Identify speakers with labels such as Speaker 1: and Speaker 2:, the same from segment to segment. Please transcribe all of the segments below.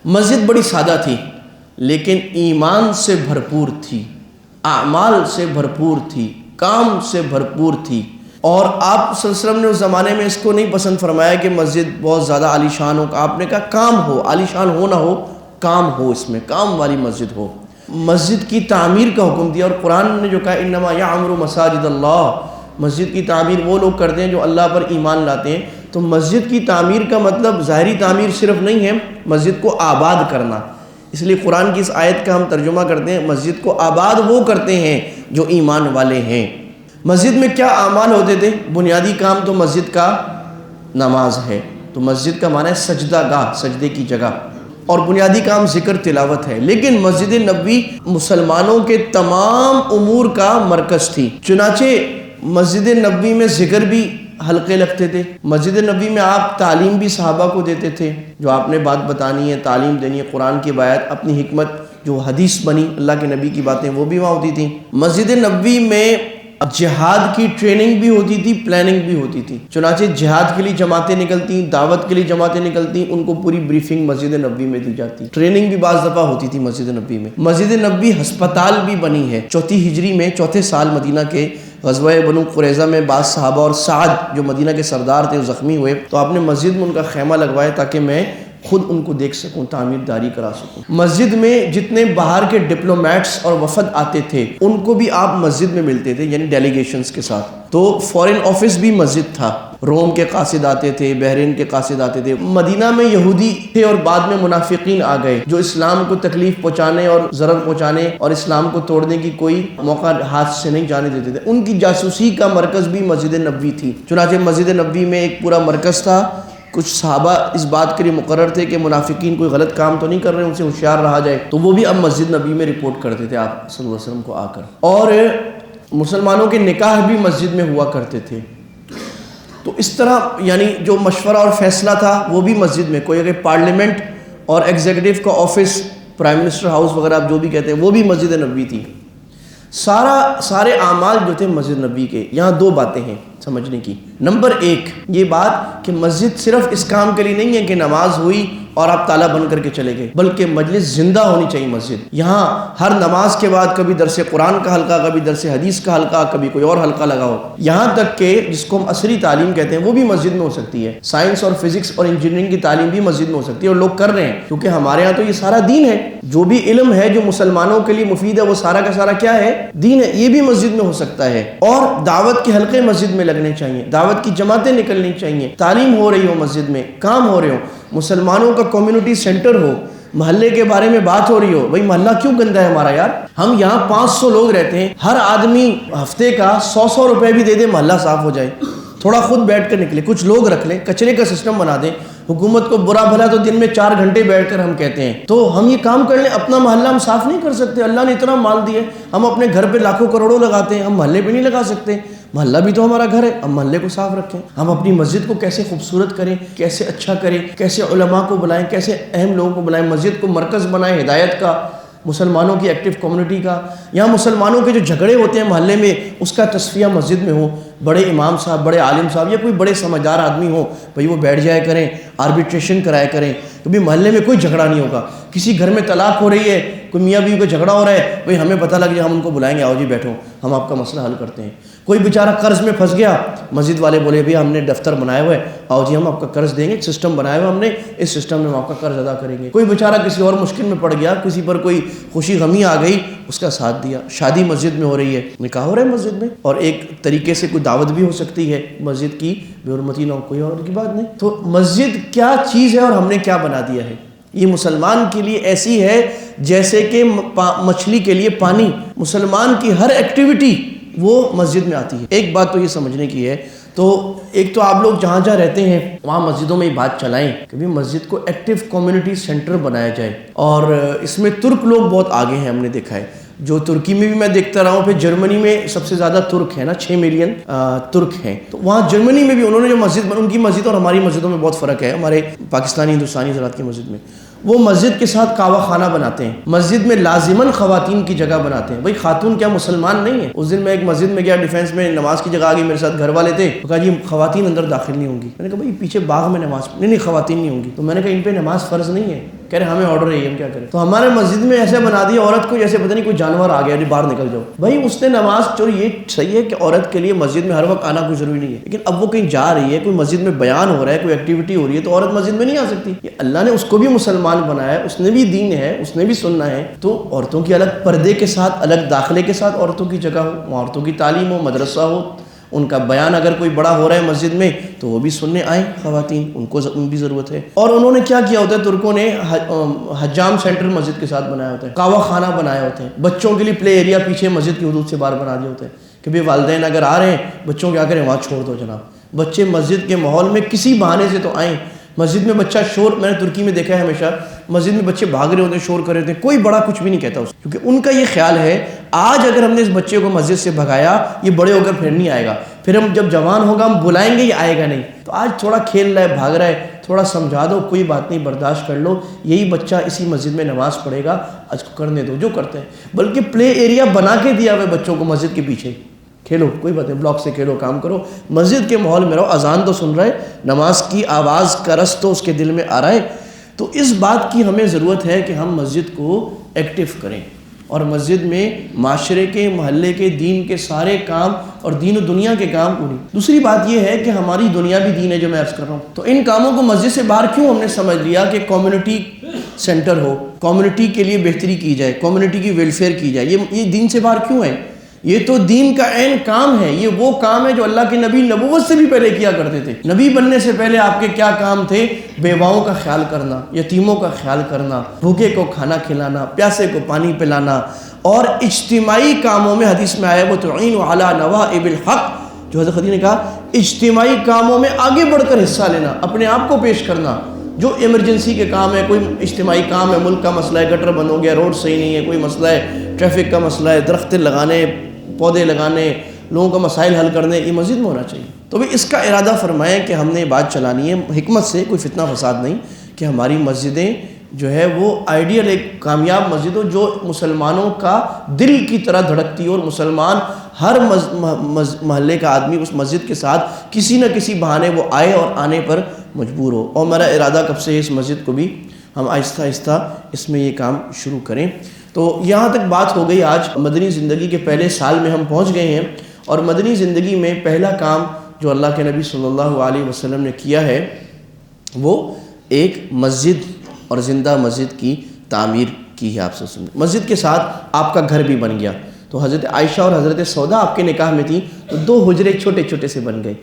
Speaker 1: مسجد بڑی سادہ تھی لیکن ایمان سے بھرپور تھی، اعمال سے بھرپور تھی، کام سے بھرپور تھی۔ اور آپ صلی اللہ علیہ وسلم نے اس زمانے میں اس کو نہیں پسند فرمایا کہ مسجد بہت زیادہ عالی شان ہو، آپ نے کہا کام ہو، عالی شان ہو نہ ہو، کام ہو، اس میں کام والی مسجد ہو۔ مسجد کی تعمیر کا حکم دیا، اور قرآن نے جو کہا انما یعمر مساجد اللہ، مسجد کی تعمیر وہ لوگ کرتے ہیں جو اللہ پر ایمان لاتے ہیں۔ تو مسجد کی تعمیر کا مطلب ظاہری تعمیر صرف نہیں ہے، مسجد کو آباد کرنا۔ اس لیے قرآن کی اس آیت کا ہم ترجمہ کرتے ہیں مسجد کو آباد وہ کرتے ہیں جو ایمان والے ہیں۔ مسجد میں کیا اعمال ہوتے تھے؟ بنیادی کام تو مسجد کا نماز ہے، تو مسجد کا معنی ہے سجدہ گاہ، سجدے کی جگہ، اور بنیادی کام ذکر تلاوت ہے۔ لیکن مسجد نبوی مسلمانوں کے تمام امور کا مرکز تھی، چنانچہ مسجد نبوی میں ذکر بھی حلقے لگتے تھے، مسجد نبوی میں آپ تعلیم بھی صحابہ کو دیتے تھے، جو آپ نے بات بتانی ہے، تعلیم دینی ہے، قرآن کی آیات، اپنی حکمت جو حدیث بنی اللہ کے نبی کی باتیں وہ بھی وہاں ہوتی تھیں۔ مسجد نبوی میں جہاد کی ٹریننگ بھی ہوتی تھی، پلاننگ بھی ہوتی تھی، چنانچہ جہاد کے لیے جماعتیں نکلتی، دعوت کے لیے جماعتیں نکلتی، ان کو پوری بریفنگ مسجد نبوی میں دی جاتی، ٹریننگ بھی بعض دفعہ ہوتی تھی مسجد نبوی میں۔ مسجد نبوی ہسپتال بھی بنی ہے، 4 ہجری میں 4 سال مدینہ کے غزوہ بنو قریظہ میں بعض صحابہ اور سعد جو مدینہ کے سردار تھے وہ زخمی ہوئے، تو آپ نے مسجد میں ان کا خیمہ لگوایا تاکہ میں خود ان کو دیکھ سکوں، تعمیر داری کرا سکوں۔ مسجد میں جتنے باہر کے ڈپلومیٹس اور وفد آتے تھے ان کو بھی آپ مسجد میں ملتے تھے، یعنی ڈیلیگیشنز کے ساتھ۔ تو فورن آفس بھی مسجد تھا، روم کے قاصد آتے تھے، بحرین کے قاصد آتے تھے۔ مدینہ میں یہودی تھے اور بعد میں منافقین آ گئے جو اسلام کو تکلیف پہنچانے اور ضرر پہنچانے اور اسلام کو توڑنے کی کوئی موقع ہاتھ سے نہیں جانے دیتے تھے، ان کی جاسوسی کا مرکز بھی مسجد نبوی تھی۔ چنانچہ مسجد نبوی میں ایک پورا مرکز تھا، کچھ صحابہ اس بات کے لیے مقرر تھے کہ منافقین کوئی غلط کام تو نہیں کر رہے ہیں، ان سے ہوشیار رہا جائے، تو وہ بھی اب مسجد نبوی میں رپورٹ کرتے تھے آپ صلی اللہ علیہ وسلم کو آ کر۔ اور مسلمانوں کے نکاح بھی مسجد میں ہوا کرتے تھے۔ تو اس طرح یعنی جو مشورہ اور فیصلہ تھا وہ بھی مسجد میں، کوئی اگر پارلیمنٹ اور ایگزیکٹو کا آفس، پرائم منسٹر ہاؤس وغیرہ آپ جو بھی کہتے ہیں، وہ بھی مسجد نبوی تھی۔ سارے اعمال جو تھے مسجد نبوی کے۔ یہاں 2 باتیں ہیں سمجھنے کی۔ نمبر 1 یہ بات کہ مسجد صرف اس کام کے لیے نہیں ہے کہ نماز ہوئی اور آپ تالا بند کر کے چلے گئے، بلکہ مجلس زندہ ہونی چاہیے مسجد۔ یہاں ہر نماز کے بعد کبھی درس قرآن کا حلقہ، کبھی درس حدیث کا حلقہ، کبھی کوئی اور حلقہ لگاؤ، یہاں تک کہ جس کو ہم عصری تعلیم کہتے ہیں وہ بھی مسجد میں ہو سکتی ہے۔ سائنس اور فزکس اور انجینئرنگ کی تعلیم بھی مسجد میں ہو سکتی ہے، اور لوگ کر رہے ہیں، کیونکہ ہمارے ہاں تو یہ سارا دین ہے، جو بھی علم ہے جو مسلمانوں کے لیے مفید ہے وہ سارا کا سارا کیا ہے؟ دین ہے۔ یہ بھی مسجد میں ہو سکتا ہے۔ اور دعوت کے حلقے مسجد میں لگنے چاہیے، دعوت کی جماعتیں نکلنی چاہیے، تعلیم ہو رہی ہو مسجد میں، کام ہو رہے ہو، مسلمانوں کا کمیونٹی سینٹر ہو، محلے کے بارے میں بات ہو رہی ہو۔ بھائی محلہ کیوں گندا ہے ہمارا یار؟ ہم یہاں 500 لوگ رہتے ہیں، ہر آدمی ہفتے کا 100 روپے بھی دے دے، محلہ صاف ہو جائے۔ تھوڑا خود بیٹھ کر نکلے، کچھ لوگ رکھ لیں، کچرے کا سسٹم بنا دیں۔ حکومت کو برا بھلا تو دن میں 4 گھنٹے بیٹھ کر ہم کہتے ہیں، تو ہم یہ کام کر لیں۔ اپنا محلہ ہم صاف نہیں کر سکتے، اللہ نے اتنا مال دیا ہے، ہم اپنے گھر پہ لاکھوں کروڑوں لگاتے ہیں، ہم محلے پہ نہیں لگا سکتے؟ محلہ بھی تو ہمارا گھر ہے، ہم محلے کو صاف رکھیں۔ ہم اپنی مسجد کو کیسے خوبصورت کریں، کیسے اچھا کریں، کیسے علماء کو بلائیں، کیسے اہم لوگوں کو بلائیں، مسجد کو مرکز بنائیں ہدایت کا، مسلمانوں کی ایکٹیو کمیونٹی کا۔ یہاں مسلمانوں کے جو جھگڑے ہوتے ہیں محلے میں، اس کا تصفیہ مسجد میں ہو، بڑے امام صاحب، بڑے عالم صاحب یا کوئی بڑے سمجھدار آدمی ہو، بھائی وہ بیٹھ جایا کریں، آربیٹریشن کرایا کریں، کبھی محلے میں کوئی جھگڑا نہیں ہوگا۔ کسی گھر میں طلاق ہو رہی ہے، کوئی میاں بیوی کا جھگڑا ہو رہا ہے، بھائی ہمیں پتہ لگ جائے، ہم ان کو بلائیں گے، آؤ جی بیٹھو، ہم آپ کا مسئلہ حل کرتے ہیں۔ کوئی بیچارہ قرض میں پھنس گیا، مسجد والے بولے بھائی ہم نے دفتر بنایا ہوا ہے، آؤ جی ہم آپ کا قرض دیں گے، سسٹم بنایا ہوا ہم نے، اس سسٹم میں ہم آپ کا قرض ادا کریں گے۔ کوئی بیچارہ کسی اور مشکل میں پڑ گیا، کسی پر کوئی خوشی غمی آ گئی، اس کا ساتھ دیا۔ شادی مسجد میں ہو رہی ہے، نکاح ہو رہا ہے مسجد میں، اور ایک طریقے سے کوئی دعوت بھی ہو سکتی ہے مسجد کی، بے حرمتی نہ ہو، کوئی اور کی بات نہیں۔ تو مسجد کیا چیز ہے اور ہم نے کیا بنا دیا ہے؟ یہ مسلمان کے لیے ایسی ہے جیسے کہ مچھلی کے لیے پانی، مسلمان کی ہر ایکٹیویٹی وہ مسجد میں آتی ہے۔ ایک بات تو یہ سمجھنے کی ہے، تو ایک تو آپ لوگ جہاں جہاں رہتے ہیں وہاں مسجدوں میں یہ بات چلائیں کہ بھی مسجد کو ایکٹیو کمیونٹی سینٹر بنایا جائے۔ اور اس میں ترک لوگ بہت آگے ہیں، ہم نے دیکھا ہے، جو ترکی میں بھی میں دیکھتا رہا ہوں، پھر جرمنی میں سب سے زیادہ ترک ہیں نا، 6 ملین ترک ہیں، تو وہاں جرمنی میں بھی انہوں نے جو مسجد، ان کی مسجد اور ہماری مسجدوں میں بہت فرق ہے، ہمارے پاکستانی ہندوستانی حضرات کی مسجد میں وہ مسجد کے ساتھ کعبہ خانہ بناتے ہیں، مسجد میں لازماً خواتین کی جگہ بناتے ہیں۔ بھائی خاتون کیا مسلمان نہیں ہے؟ اس دن میں ایک مسجد میں گیا، ڈیفینس میں نماز کی جگہ آ گئی، میرے ساتھ گھر والے تھے، تو کہا جی خواتین اندر داخل نہیں ہوں گی۔ میں نے کہا بھائی پیچھے باغ میں نماز، نہیں خواتین نہیں ہوں گی۔ تو میں نے کہا ان پہ نماز فرض نہیں ہے، کہہ رہے ہمیں آرڈر ہے ہم کیا کریں. تو ہمارے مسجد میں ایسے بنا دیا عورت کو جیسے پتہ نہیں کوئی جانور آ گیا باہر نکل جاؤ. بھائی اس نے نماز جو یہ صحیح ہے کہ عورت کے لیے مسجد میں ہر وقت آنا کوئی ضروری نہیں ہے, لیکن اب وہ کہیں جا رہی ہے, کوئی مسجد میں بیان ہو رہا ہے, کوئی ایکٹیویٹی ہو رہی ہے, تو عورت مسجد میں نہیں آ سکتی. یہ اللہ نے اس کو بھی مسلمان بنایا ہے, اس نے بھی دین ہے, اس نے بھی سننا ہے. تو عورتوں کی الگ پردے کے ساتھ, الگ داخلے کے ساتھ عورتوں کی جگہ ہو, عورتوں کی تعلیم ہو, مدرسہ ہو, ان کا بیان اگر کوئی بڑا ہو رہا ہے مسجد میں تو وہ بھی سننے آئیں خواتین, ان کو بھی ضرورت ہے. اور انہوں نے کیا کیا ہوتا ہے, ترکوں نے حجام سینٹر مسجد کے ساتھ بنایا ہوتا ہے, قہوہ خانہ بنایا ہوتا ہے, بچوں کے لیے پلے ایریا پیچھے مسجد کی حدود سے باہر بنا دیا ہوتا ہے کہ بھی والدین اگر آ رہے ہیں بچوں کیا کریں وہاں چھوڑ دو جناب. بچے مسجد کے ماحول میں کسی بہانے سے تو آئیں. مسجد میں بچہ شور, میں نے ترکی میں دیکھا ہے ہمیشہ مسجد میں بچے بھاگ رہے ہوتے ہیں, شور کر رہے ہوتے ہیں, کوئی بڑا کچھ بھی نہیں کہتا اس, کیونکہ ان کا یہ خیال ہے آج اگر ہم نے اس بچے کو مسجد سے بھگایا یہ بڑے ہو کر پھر نہیں آئے گا, پھر ہم جب جوان ہوگا ہم بلائیں گے یہ آئے گا نہیں. تو آج تھوڑا کھیل رہا ہے, بھاگ رہا ہے, تھوڑا سمجھا دو, کوئی بات نہیں برداشت کر لو, یہی بچہ اسی مسجد میں نماز پڑھے گا, آج کو کرنے دو جو کرتے ہیں. بلکہ پلے ایریا بنا کے دیا ہوا بچوں کو مسجد کے پیچھے, کھیلو کوئی بات نہیں, بلاک سے کھیلو, کام کرو, مسجد کے ماحول میں رہو. اذان تو سن رہے, نماز کی آواز کا رس تو اس کے دل میں آ رہا ہے. تو اس بات کی ہمیں ضرورت ہے کہ ہم مسجد کو ایکٹیو کریں, اور مسجد میں معاشرے کے, محلے کے, دین کے سارے کام اور دین و دنیا کے کام پوری. دوسری بات یہ ہے کہ ہماری دنیا بھی دین ہے جو میں عرض کر رہا ہوں. تو ان کاموں کو مسجد سے باہر کیوں ہم نے سمجھ لیا کہ کمیونٹی سینٹر ہو, کمیونٹی کے لیے بہتری کی جائے, کمیونٹی کی ویلفیئر کی جائے, یہ دین سے باہر کیوں ہے؟ یہ تو دین کا عین کام ہے. یہ وہ کام ہے جو اللہ کے نبی نبوت سے بھی پہلے کیا کرتے تھے. نبی بننے سے پہلے آپ کے کیا کام تھے؟ بیواؤں کا خیال کرنا, یتیموں کا خیال کرنا, بھوکے کو کھانا کھلانا, پیاسے کو پانی پلانا, اور اجتماعی کاموں میں حدیث میں آیا وہ تعین علی نوائب الحق, جو حضرت خدیجہ نے کہا اجتماعی کاموں میں آگے بڑھ کر حصہ لینا, اپنے آپ کو پیش کرنا. جو ایمرجنسی کے کام ہے, کوئی اجتماعی کام ہے, ملک کا مسئلہ ہے, گٹر بند ہو گیا, روڈ صحیح نہیں ہے, کوئی مسئلہ ہے, ٹریفک کا مسئلہ ہے, درخت لگانے, پودے لگانے, لوگوں کا مسائل حل کرنے, یہ مسجد میں ہونا چاہیے. تو بھی اس کا ارادہ فرمائیں کہ ہم نے یہ بات چلانی ہے حکمت سے, کوئی فتنہ فساد نہیں, کہ ہماری مسجدیں جو ہے وہ آئیڈیل ایک کامیاب مسجد ہو جو مسلمانوں کا دل کی طرح دھڑکتی ہو, اور مسلمان ہر محلے کا آدمی اس مسجد کے ساتھ کسی نہ کسی بہانے وہ آئے اور آنے پر مجبور ہو. اور میرا ارادہ کب سے ہے اس مسجد کو بھی ہم آہستہ آہستہ اس میں یہ کام شروع کریں. تو یہاں تک بات ہو گئی. آج مدنی زندگی کے پہلے سال میں ہم پہنچ گئے ہیں, اور مدنی زندگی میں پہلا کام جو اللہ کے نبی صلی اللہ علیہ وسلم نے کیا ہے وہ ایک مسجد اور زندہ مسجد کی تعمیر کی ہے. آپ سے سنیں, مسجد کے ساتھ آپ کا گھر بھی بن گیا. تو حضرت عائشہ اور حضرت سودا آپ کے نکاح میں تھیں, تو 2 حجرے چھوٹے چھوٹے سے بن گئے,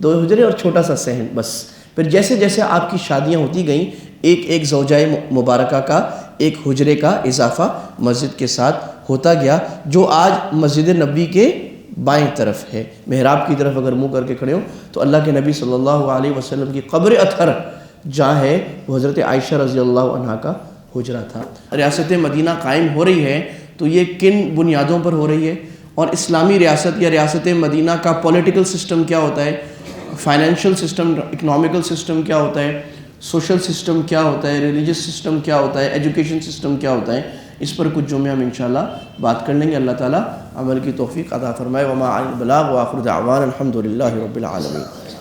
Speaker 1: 2 حجرے اور چھوٹا سا صحن بس. پھر جیسے جیسے آپ کی شادیاں ہوتی گئیں, ایک زوجہ مبارکہ کا ایک حجرے کا اضافہ مسجد کے ساتھ ہوتا گیا, جو آج مسجد نبی کے بائیں طرف ہے. محراب کی طرف اگر منہ کر کے کھڑے ہو تو اللہ کے نبی صلی اللہ علیہ وسلم کی قبر اطہر جہاں ہے وہ حضرت عائشہ رضی اللہ عنہا کا حجرہ تھا. ریاست مدینہ قائم ہو رہی ہے تو یہ کن بنیادوں پر ہو رہی ہے, اور اسلامی ریاست یا ریاست مدینہ کا پولیٹیکل سسٹم کیا ہوتا ہے, فائنینشیل سسٹم, اکنامیکل سسٹم کیا ہوتا ہے, سوشل سسٹم کیا ہوتا ہے, ریلیجس سسٹم کیا ہوتا ہے, ایجوکیشن سسٹم کیا ہوتا ہے, اس پر کچھ جمعے ہم انشاءاللہ بات کر لیں گے. اللہ تعالیٰ عمل کی توفیق عطا فرمائے. وما علی البلاغ وآخر دعوانا الحمد للہ رب العالمین.